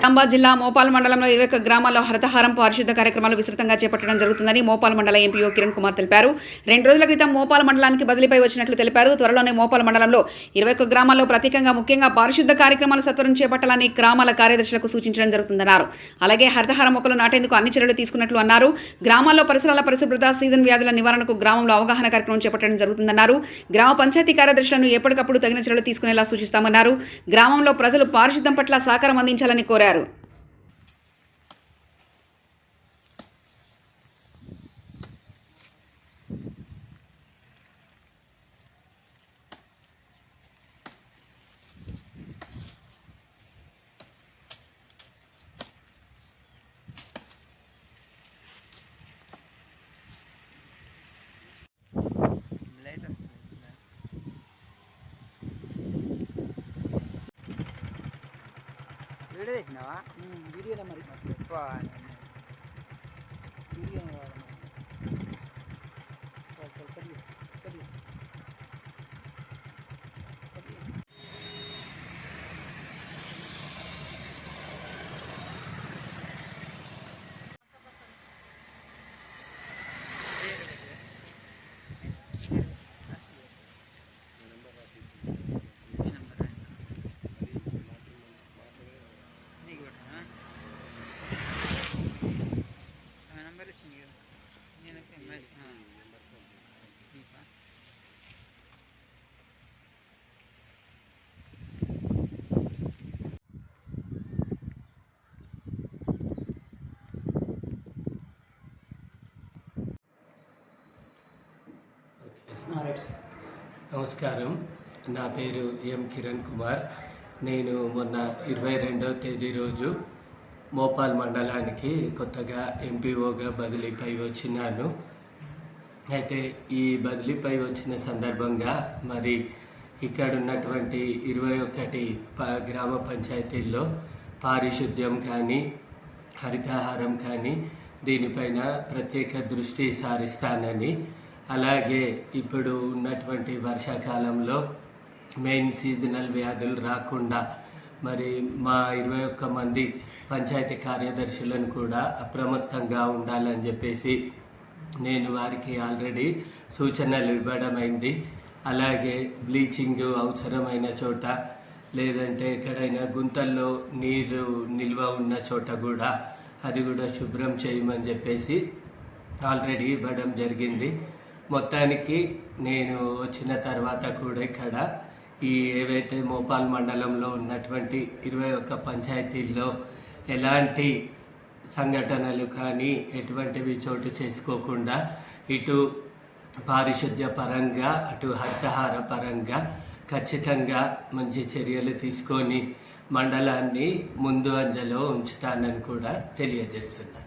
నిజామాబాద్ జిల్లా మోపాల్ మండలంలో 21 గ్రామాల్లో హరితహారం పారిశుద్ధ కార్యక్రమాలు విస్తృతంగా చేపట్టడం జరుగుతుందని మోపాల్ మండల ఎంపీఓ కిరణ్ కుమార్ తెలిపారు. 2 రోజుల క్రితం మోపాల్ మండలానికి బదిలీపై వచ్చినట్లు తెలిపారు. త్వరలోనే మోపాల్ మండలంలో 21 గ్రామాల్లో ప్రత్యేకంగా ముఖ్యంగా పారిశుద్ధ కార్యక్రమాలు సత్వరం చేపట్టాలని గ్రామాల కార్యదర్శులకు సూచించడం జరుగుతుందన్నారు. అలాగే హరితహారం మొక్కలు నాటేందుకు అన్ని చర్యలు తీసుకున్నట్లు అన్నారు. గ్రామాల్లో పరిసరాల పరిశుభ్రత, సీజన్ వ్యాధుల నివారణకు గ్రామంలో అవగాహన కార్యక్రమం చేపట్టడం జరుగుతుందన్నారు. గ్రామ పంచాయతీ కార్యదర్శులను ఎప్పటికప్పుడు తగిన చర్యలు తీసుకునేలా సూచిస్తామన్నారు. గ్రామంలో ప్రజలు పారిశుద్ధం పట్ల సహకారం అందించాలని కోరారు. వీడియో తెచ్చినావా? వీడియోనే మరి వీడియోనే కావాలి. నమస్కారం, నా పేరు ఎం కిరణ్ కుమార్. నేను మొన్న 22వ తేదీ రోజు మోపాల్ మండలానికి కొత్తగా ఎంపీఓగా బదిలీపై వచ్చినాను. అయితే ఈ బదిలీపై వచ్చిన సందర్భంగా మరి ఇక్కడ ఉన్నటువంటి 21 గ్రామ పంచాయతీల్లో పారిశుద్ధ్యం కానీ హరితహారం కానీ దీనిపైన ప్రత్యేక దృష్టి సారిస్తానని, అలాగే ఇప్పుడు ఉన్నటువంటి వర్షాకాలంలో మెయిన్ సీజనల్ వ్యాధులు రాకుండా మరి మా 21 మంది పంచాయతీ కార్యదర్శులను కూడా అప్రమత్తంగా ఉండాలని చెప్పేసి నేను వారికి ఆల్రెడీ సూచనలు ఇవ్వడమైంది. అలాగే బ్లీచింగ్ అవసరమైన చోట లేదంటే ఎక్కడైనా గుంతల్లో నీరు నిల్వ ఉన్న చోట కూడా అది కూడా శుభ్రం చేయమని చెప్పేసి ఆల్రెడీ ఇవ్వడం జరిగింది. మొత్తానికి నేను వచ్చిన తర్వాత కూడా ఇక్కడ ఈ ఏవైతే మోపాల్ మండలంలో ఉన్నటువంటి 21 పంచాయతీల్లో ఎలాంటి సంఘటనలు కానీ ఎటువంటివి చోటు చేసుకోకుండా ఇటు పారిశుద్ధ్య పరంగా అటు హరితహార పరంగా ఖచ్చితంగా మంచి చర్యలు తీసుకొని మండలాన్ని ముందు అంజలో ఉంచుతానని కూడా తెలియజేస్తున్నాను.